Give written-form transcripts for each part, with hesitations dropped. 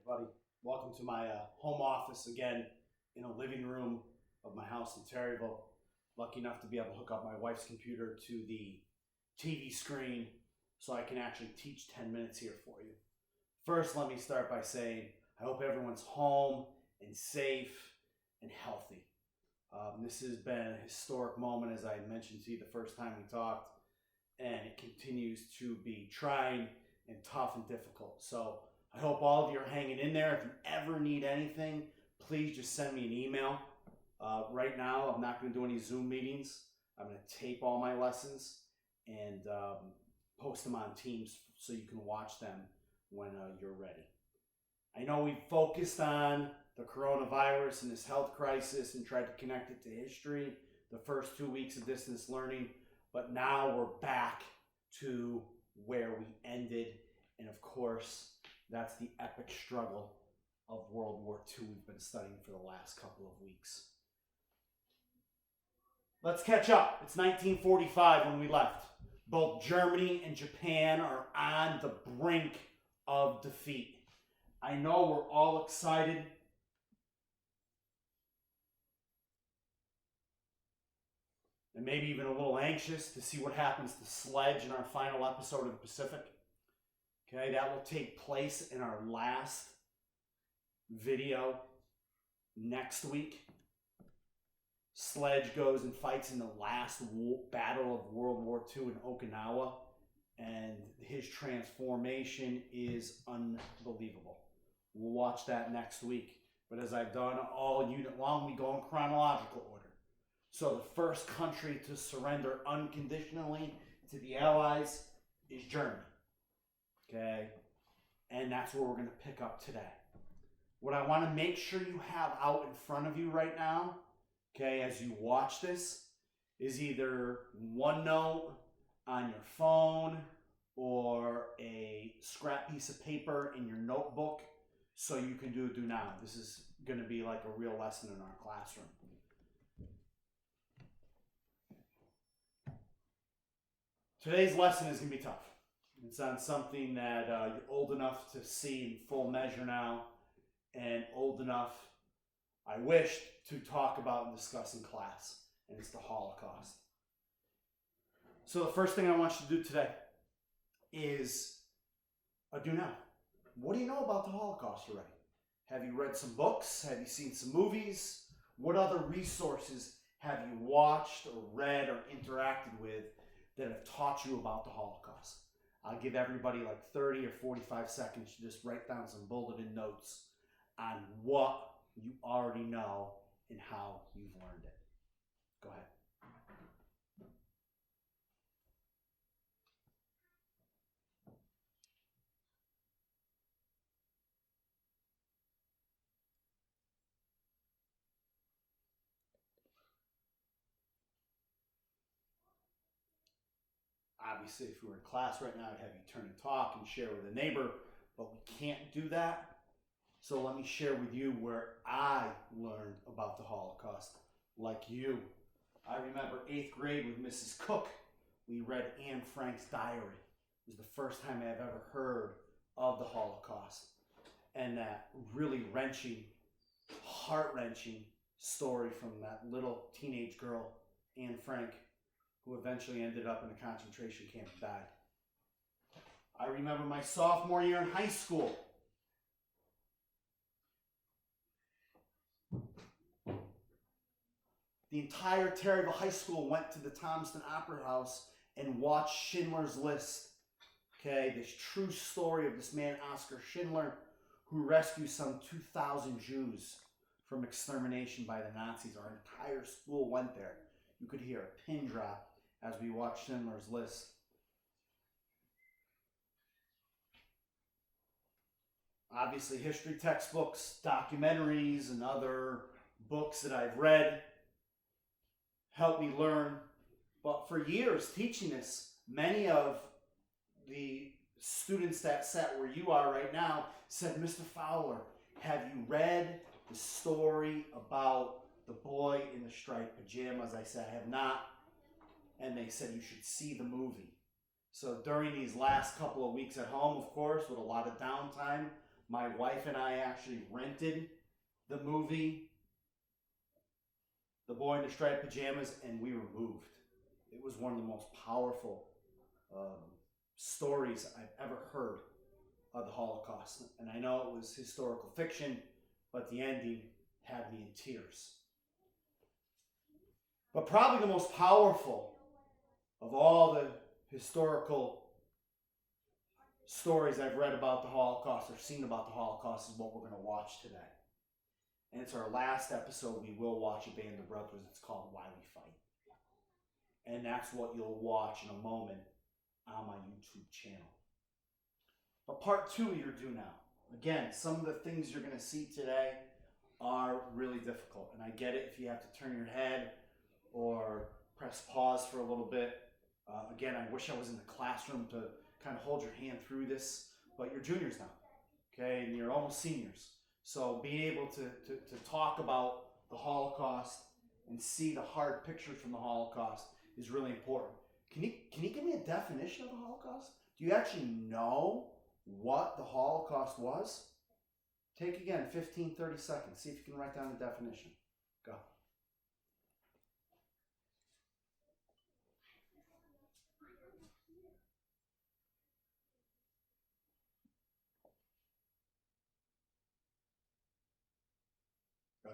everybody. Welcome to my home office again in a living room of my house in Terryville. Lucky enough to be able to hook up my wife's computer to the TV screen so I can actually teach 10 minutes here for you. First, let me start by saying I hope everyone's home and safe and healthy. This has been a historic moment, as I mentioned to you the first time we talked, and it continues to be trying and tough and difficult. So I hope all of you are hanging in there. If you ever need anything, please just send me an email. Right now, I'm not going to do any Zoom meetings. I'm going to tape all my lessons and post them on Teams so you can watch them when you're ready. I know we focused on the coronavirus and this health crisis and tried to connect it to history the first 2 weeks of distance learning, but now we're back to where we ended. And of course, that's the epic struggle of World War II we've been studying for the last couple of weeks. Let's catch up. It's 1945 when we left. Both Germany and Japan are on the brink of defeat. I know we're all excited. And maybe even a little anxious to see what happens to Sledge in our final episode of the Pacific. Okay, that will take place in our last video next week. Sledge goes and fights in the last battle of World War II in Okinawa, and his transformation is unbelievable. We'll watch that next week. But as I've done all unit long, we go in chronological order. So the first country to surrender unconditionally to the Allies is Germany. Okay, and that's where we're going to pick up today. What I want to make sure you have out in front of you right now, okay, as you watch this, is either OneNote on your phone or a scrap piece of paper in your notebook so you can do now. This is going to be like a real lesson in our classroom. Today's lesson is going to be tough. It's on something that you're old enough to see in full measure now, and old enough, I wish, to talk about and discuss in class, and it's the Holocaust. So the first thing I want you to do today is a do now. What do you know about the Holocaust already? Have you read some books? Have you seen some movies? What other resources have you watched or read or interacted with that have taught you about the Holocaust? I'll give everybody like 30 or 45 seconds to just write down some bulleted notes on what you already know and how you've learned it. Go ahead. Obviously, if we were in class right now, I'd have you turn and talk and share with a neighbor, but we can't do that. So let me share with you where I learned about the Holocaust, like you. I remember 8th grade with Mrs. Cook. We read Anne Frank's diary. It was the first time I've ever heard of the Holocaust. And that really wrenching, heart-wrenching story from that little teenage girl, Anne Frank, who eventually ended up in a concentration camp and died. I remember my sophomore year in high school. The entire Terryville High School went to the Thomaston Opera House and watched Schindler's List. Okay, this true story of this man, Oskar Schindler, who rescued some 2,000 Jews from extermination by the Nazis. Our entire school went there. You could hear a pin drop as we watched Schindler's List. Obviously, history textbooks, documentaries, and other books that I've read helped me learn. But for years teaching this, many of the students that sat where you are right now said, Mr. Fowler, have you read the story about the boy in the striped pajamas? I said, I have not. And they said, you should see the movie. So during these last couple of weeks at home, of course, with a lot of downtime, My wife and I actually rented the movie The Boy in the Striped Pajamas, and we were moved. It was one of the most powerful stories I've ever heard of the Holocaust. And I know it was historical fiction, but the ending had me in tears. But probably the most powerful of all the historical stories I've read about the Holocaust or seen about the Holocaust is what we're going to watch today. And it's our last episode. We will watch A Band of Brothers. It's called Why We Fight. And that's what you'll watch in a moment on my YouTube channel. But part 2 you're due now. Again, some of the things you're going to see today are really difficult. And I get it if you have to turn your head or press pause for a little bit. Again, I wish I was in the classroom to kind of hold your hand through this, but you're juniors now, okay? And you're almost seniors. So being able to talk about the Holocaust and see the hard pictures from the Holocaust is really important. Can you give me a definition of the Holocaust? Do you actually know what the Holocaust was? Take again 15, 30 seconds. See if you can write down the definition. Go.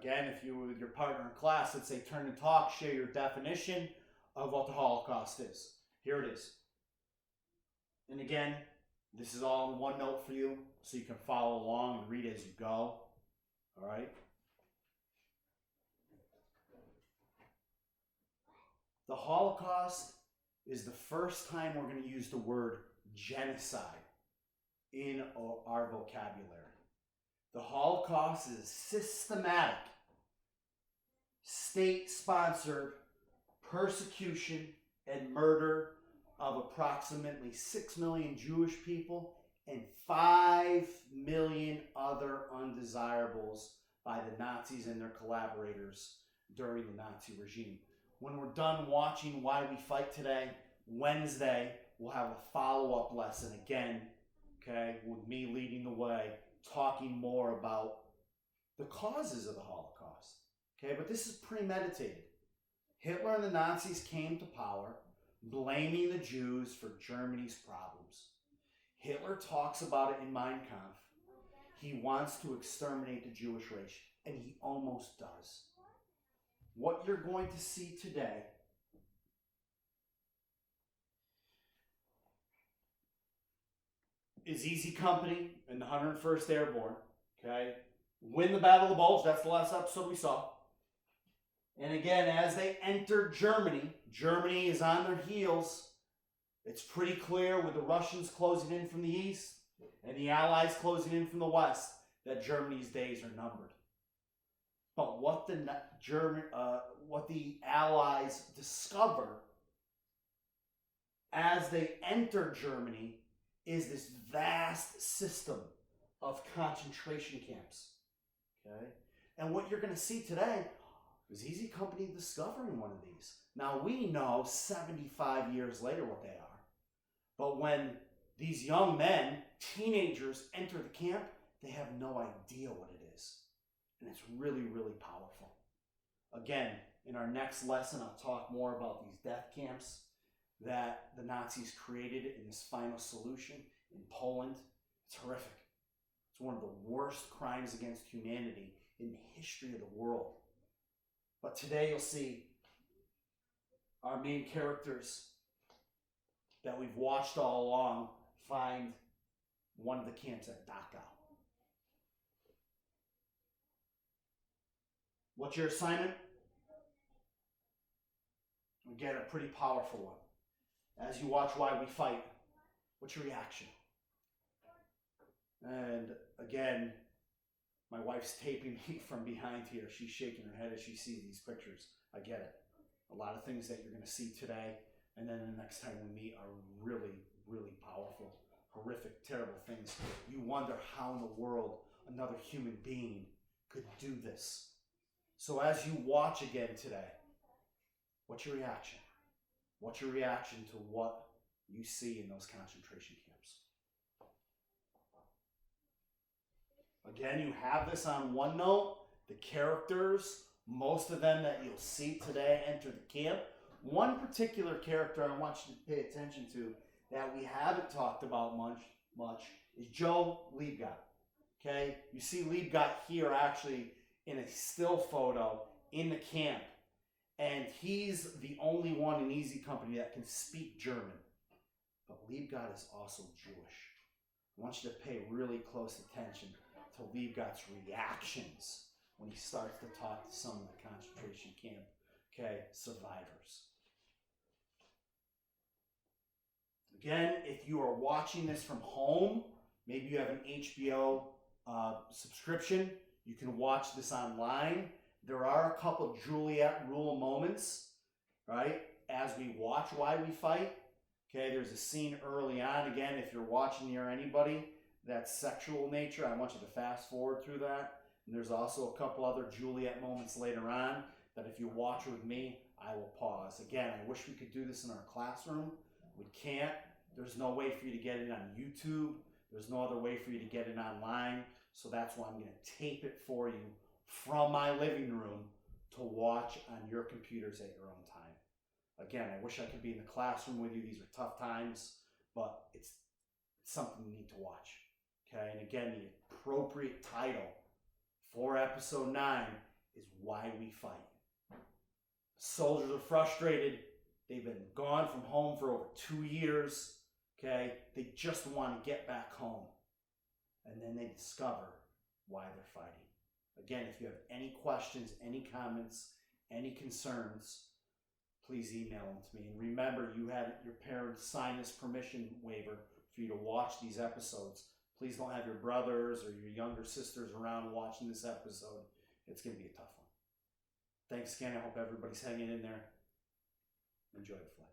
Again, if you were with your partner in class, let's say turn and talk, share your definition of what the Holocaust is. Here it is. And again, this is all in one note for you, so you can follow along and read as you go. All right? The Holocaust is the first time we're going to use the word genocide in our vocabulary. The Holocaust is a systematic, state-sponsored persecution and murder of approximately 6 million Jewish people and 5 million other undesirables by the Nazis and their collaborators during the Nazi regime. When we're done watching Why We Fight today, Wednesday, we'll have a follow-up lesson again, okay, with me leading the way, talking more about the causes of the Holocaust. Okay, but this is premeditated. Hitler and the Nazis came to power, blaming the Jews for Germany's problems. Hitler talks about it in Mein Kampf. He wants to exterminate the Jewish race, and he almost does. What you're going to see today is Easy Company and the 101st Airborne, okay? Win the Battle of the Bulge, that's the last episode we saw. And again, as they enter Germany, Germany is on their heels. It's pretty clear with the Russians closing in from the east and the Allies closing in from the west that Germany's days are numbered. But what the Allies discover as they enter Germany is this vast system of concentration camps. Okay? And what you're going to see today is Easy Company discovering one of these. Now, we know 75 years later what they are. But when these young men, teenagers, enter the camp, they have no idea what it is. And it's really, really powerful. Again, in our next lesson, I'll talk more about these death camps that the Nazis created in this final solution in Poland. It's horrific. It's one of the worst crimes against humanity in the history of the world. But today you'll see our main characters that we've watched all along find one of the camps at Dachau. What's your assignment? Again, a pretty powerful one. As you watch Why We Fight, what's your reaction? And again, my wife's taping me from behind here. She's shaking her head as she sees these pictures. I get it. A lot of things that you're going to see today and then the next time we meet are really, really powerful, horrific, terrible things. You wonder how in the world another human being could do this. So as you watch again today, what's your reaction? What's your reaction to what you see in those concentration camps? Again, you have this on OneNote. The characters, most of them that you'll see today enter the camp. One particular character I want you to pay attention to that we haven't talked about much is Joe Liebgott. Okay, you see Liebgott here actually in a still photo in the camp, and he's the only one in Easy Company that can speak German. But Liebgott is also Jewish. I want you to pay really close attention to Liebgott's reactions when he starts to talk to some of the concentration camp, survivors. Again, if you are watching this from home, maybe you have an HBO subscription, you can watch this online. There are a couple Juliet rule moments, right, as we watch Why We Fight. Okay, there's a scene early on. Again, if you're watching near anybody that's sexual nature, I want you to fast forward through that. And there's also a couple other Juliet moments later on that if you watch with me, I will pause. Again, I wish we could do this in our classroom. We can't. There's no way for you to get it on YouTube. There's no other way for you to get it online. So that's why I'm going to tape it for you from my living room to watch on your computers at your own time. Again, I wish I could be in the classroom with you. These are tough times, but it's something you need to watch. Okay, and again, the appropriate title for episode 9 is Why We Fight. Soldiers are frustrated. They've been gone from home for over 2 years. Okay, they just want to get back home. And then they discover why they're fighting. Again, if you have any questions, any comments, any concerns, please email them to me. And remember, you had your parents sign this permission waiver for you to watch these episodes. Please don't have your brothers or your younger sisters around watching this episode. It's going to be a tough one. Thanks again. I hope everybody's hanging in there. Enjoy the flight.